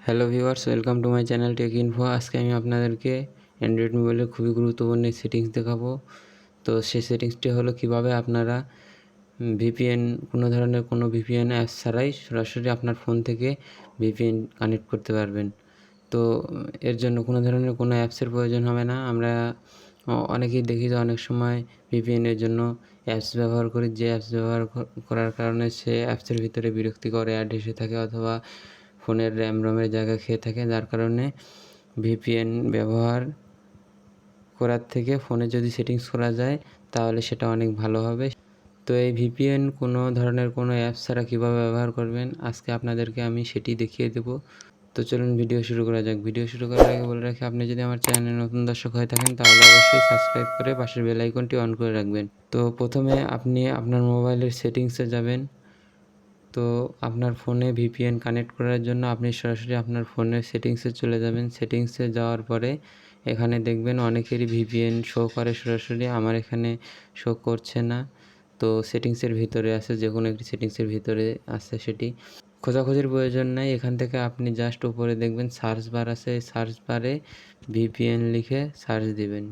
Hello viewers, welcome to my channel Tech Info. আজকে আমি আপনাদেরকে অ্যান্ড্রয়েড মোবাইলের খুবই গুরুত্বপূর্ণ সেটিংস দেখাবো। তো সেই সেটিংসটি হলো কিভাবে আপনারা ভিপিএন কোনো ভিপিএন অ্যাপস ছাড়াই সরাসরি আপনার ফোন থেকে ভিপিএন কানেক্ট করতে পারবেন। তো এর জন্য কোনো ধরনের কোনো অ্যাপসের প্রয়োজন হবে না। আমরা অনেকেই দেখি যে অনেক সময় ভিপিএনের জন্য অ্যাপস ব্যবহার করি, যে অ্যাপস ব্যবহার করার কারণে সে অ্যাপসের ভিতরে বিরক্তিকর অ্যাড এসে থাকে অথবা ফোনের রোমের জায়গা খেয়ে থাকে, যার কারণে ভিপিএন ব্যবহার করার থেকে ফোনে যদি সেটিংস করা যায় তাহলে সেটা অনেক ভালো হবে। তো এই ভিপিএন কোনো ধরনের কোনো অ্যাপস ছাড়া কীভাবে ব্যবহার করবেন আজকে আপনাদেরকে আমি সেটি দেখিয়ে দেবো। তো চলুন ভিডিও শুরু করা যাক। ভিডিও শুরু করার আগে বলে রাখি, আপনি যদি আমার চ্যানেলে নতুন দর্শক হয়ে থাকেন তাহলে অবশ্যই সাবস্ক্রাইব করে পাশের বেল আইকনটি অন করে রাখবেন। তো প্রথমে আপনি আপনার মোবাইলের সেটিংসে যাবেন। তো আপনার ফোনে ভিপিএন কানেক্ট করার জন্য আপনি সরাসরি আপনার ফোনের সেটিংসে চলে যাবেন। সেটিংসে যাওয়ার পরে এখানে দেখবেন অনেকেরই ভিপিএন শো করে সরাসরি, আমার এখানে শো করছে না। তো সেটিংসের ভিতরে আছে, যে কোনো একটি সেটিংসের ভিতরে আছে, সেটি খোঁজাখুঁজির প্রয়োজন নাই। এখান থেকে আপনি জাস্ট উপরে দেখবেন সার্চ বার আছে, এই সার্চ বারে ভিপিএন লিখে সার্চ দিবেন।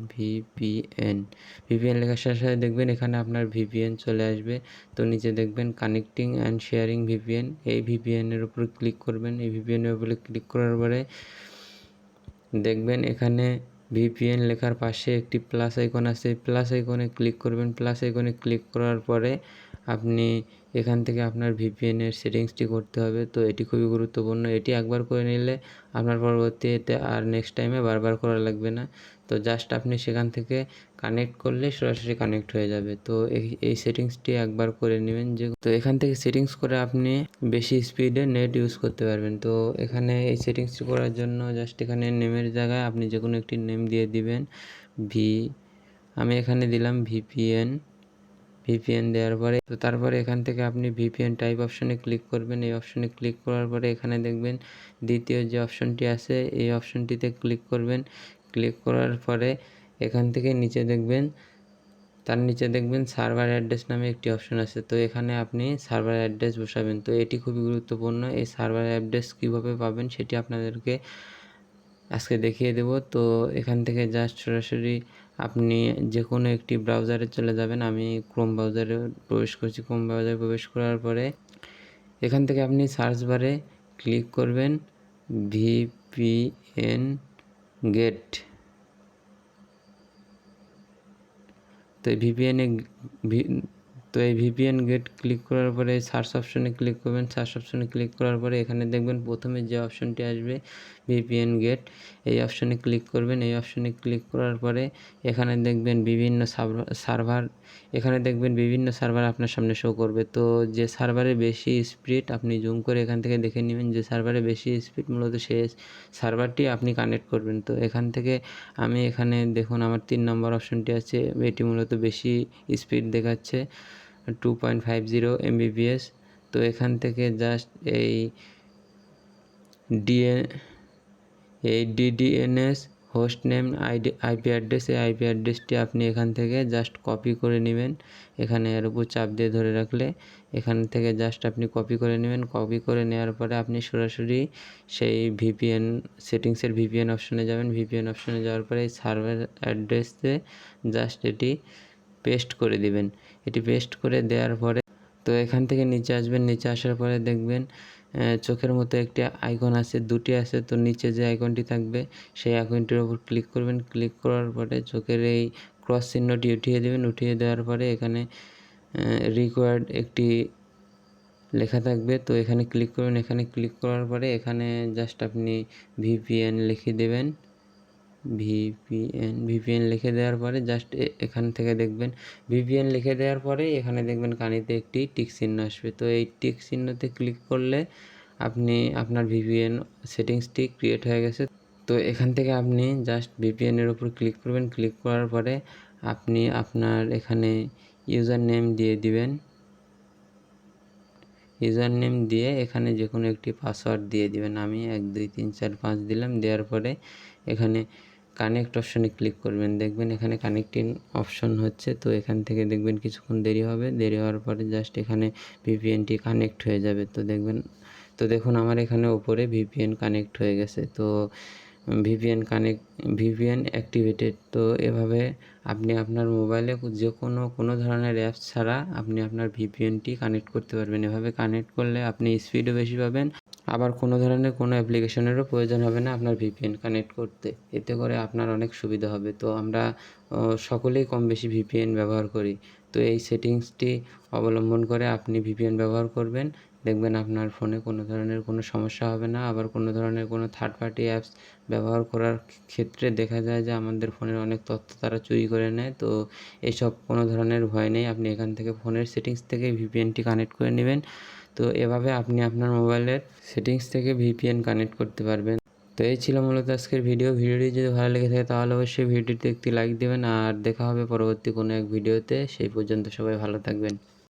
ভিপিএন লেখার সাথে সাথে দেখবেন এখানে আপনার ভিপিএন চলে আসবে। তো নিচে দেখবেন কানেক্টিং অ্যান্ড শেয়ারিং ভিপিএন, এই ভিপিএনের উপর ক্লিক করবেন। এই ভিপিএনের উপরে ক্লিক করার পরে দেখবেন এখানে ভিপিএন লেখার পাশে একটি প্লাস আইকন আছে, প্লাস আইকনে ক্লিক করবেন। প্লাস আইকনে ক্লিক করার পরে আপনি এখান থেকে আপনার ভিপিএনের সেটিংসটি করতে হবে। তো এটি খুবই গুরুত্বপূর্ণ, এটি একবার করে নিলে আপনার পরবর্তীতে আর নেক্সট টাইমে বারবার করা লাগবে না। তো জাস্ট আপনি সেখান থেকে কানেক্ট করলে সরাসরি কানেক্ট হয়ে যাবে। তো এই সেটিংসটি একবার করে নেবেন। তো এখান থেকে সেটিংস করে আপনি বেশি স্পিডে নেট ইউজ করতে পারবেন। তো এখানে এই সেটিংসটি করার জন্য জাস্ট এখানে নেমের জায়গায় আপনি যে কোনো একটি নেম দিয়ে দিবেন। আমি এখানে দিলাম ভিপিএন দেওয়ার পরে তো তারপরে এখান থেকে আপনি ভিপিএন টাইপ অপশনে ক্লিক করবেন। এই অপশনে ক্লিক করার পরে এখানে দেখবেন দ্বিতীয় যে অপশনটি আছে এই অপশনটিতে ক্লিক করবেন। ক্লিক করার পরে এখান থেকে তার নিচে দেখবেন সার্ভার অ্যাড্রেস নামে একটি অপশন আছে। তো এখানে আপনি সার্ভার অ্যাড্রেস বসাবেন। তো এটি খুবই গুরুত্বপূর্ণ, এই সার্ভার অ্যাড্রেস কীভাবে পাবেন সেটি আপনাদেরকে আজকে দেখিয়ে দেব। তো এখান থেকে জাস্ট সরাসরি আপনি যে কোনো একটি ব্রাউজারে চলে যাবেন। আমি ক্রোম ব্রাউজারে প্রবেশ করছি। ক্রোম ব্রাউজারে প্রবেশ করার পরে এখান থেকে আপনি সার্চ বারে ক্লিক করবেন ভিপিএন গেট। তো এই ভিপিএন গেট ক্লিক করার পরে সার্চ অপশনে ক্লিক করবেন। সার্চ অপশনে ক্লিক করার পরে এখানে দেখবেন প্রথমে যে অপশনটি আসবে ভিপিএন গেট, এই অপশনে ক্লিক করবেন। এই অপশনে ক্লিক করার পরে এখানে দেখবেন বিভিন্ন সার্ভার আপনার সামনে শো করবে। তো যে সার্ভারে বেশি স্পিড আপনি জুম করে এখান থেকে দেখে নেবেন, যে সার্ভারে বেশি স্পিড মূলত সেই সার্ভারটি আপনি কানেক্ট করবেন। তো এখান থেকে আমি এখানে দেখুন আমার 3 নম্বর অপশনটি আছে, এটি মূলত বেশি স্পিড দেখাচ্ছে 2.50 Mbps। তো এখান থেকে জাস্ট এই ডিডিএনএস হোস্ট নেম আইপি অ্যাড্রেস, এই আইপি অ্যাড্রেসটি আপনি এখান থেকে জাস্ট কপি করে নেবেন। এখানে এর উপর চাপ দিয়ে ধরে রাখলে এখান থেকে জাস্ট আপনি কপি করে নেবেন। কপি করে নেওয়ার পরে আপনি সরাসরি সেই ভিপিএন সেটিংসের ভিপিএন অপশনে যাবেন। ভিপিএন অপশনে যাওয়ার পরে এই সার্ভার অ্যাড্রেসে জাস্ট এটি পেস্ট করে দিবেন। এটি পেস্ট করে দেওয়ার পরে তো এখান থেকে নিচে আসবেন। নিচে আসার পরে দেখবেন চোখের মতো একটি আইকন আছে, দুটি আছে। তো নিচে যে আইকনটি থাকবে সেই আইকনটির উপর ক্লিক করবেন। ক্লিক করার পরে চোখের এই ক্রস চিহ্নটি উঠিয়ে দেবেন। উঠিয়ে দেওয়ার পরে এখানে রিকোয়ার্ড একটি লেখা থাকবে, তো এখানে ক্লিক করবেন। এখানে ক্লিক করার পরে এখানে জাস্ট আপনি ভিপিএন লিখে দেবেন। ভিপিএন লিখে দেওয়ার পরে জাস্ট এখান থেকে দেখবেন ভিপিএন লিখে দেওয়ার পরে এখানে দেখবেন কানিতে একটি টিক চিহ্ন আসবে। তো এই টিক চিহ্নতে ক্লিক করলে আপনি আপনার ভিপিএন সেটিংসটি ক্রিয়েট হয়ে গেছে। তো এখান থেকে আপনি জাস্ট ভিপিএনের উপর ক্লিক করবেন। ক্লিক করার পরে আপনি আপনার এখানে ইউজার নেম দিয়ে দিবেন। ইউজার নেম দিয়ে এখানে যে কোনো একটি পাসওয়ার্ড দিয়ে দিবেন। আমি 1 2 3 4 5 দিলাম। দেওয়ার পরে এখানে কানেক্ট অপশনে ক্লিক করবেন। দেখবেন এখানে কানেক্টিং অপশন হচ্ছে। তো এখান থেকে দেখবেন কিছুক্ষণ দেরি হবে। দেরি হওয়ার পরে জাস্ট এখানে ভিপিএনটি কানেক্ট হয়ে যাবে। তো দেখবেন তো দেখুন আমার এখানে ওপরে ভিপিএন কানেক্ট হয়ে গেছে। তো ভিপিএন অ্যাক্টিভেটেড। তো এভাবে আপনি আপনার মোবাইলে যে কোনো ধরনের অ্যাপস ছাড়া আপনি আপনার ভিপিএনটি কানেক্ট করতে পারবেন। এভাবে কানেক্ট করলে আপনি স্পিডও বেশি পাবেন, আবার কোনো ধরনের কোনো অ্যাপ্লিকেশনেরও প্রয়োজন হবে না আপনার ভিপিএন কানেক্ট করতে। এতে করে আপনার অনেক সুবিধা হবে। তো আমরা সকলেই কম বেশি ভিপিএন ব্যবহার করি। তো এই সেটিংসটি অবলম্বন করে আপনি ভিপিএন ব্যবহার করবেন, দেখবেন আপনার ফোনে কোনো ধরনের কোনো সমস্যা হবে না। আবার কোনো ধরনের কোনো থার্ড পার্টি অ্যাপস ব্যবহার করার ক্ষেত্রে দেখা যায় যে আমাদের ফোনের অনেক তথ্য তারা চুরি করে নেয়। তো এসব কোনো ধরনের ভয় নেই, আপনি এখান থেকে ফোনের সেটিংস থেকে ভিপিএনটি কানেক্ট করে নেবেন। তো এভাবে আপনি আপনার মোবাইলের সেটিংস থেকে ভিপিএন কানেক্ট করতে পারবেন। তো এই ছিল মূলত আজকের ভিডিওটি যদি ভালো লেগে থাকে তাহলে অবশ্যই ভিডিওটিতে একটি লাইক দেবেন, আর দেখা হবে পরবর্তী কোনো এক ভিডিওতে। সেই পর্যন্ত সবাই ভালো থাকবেন।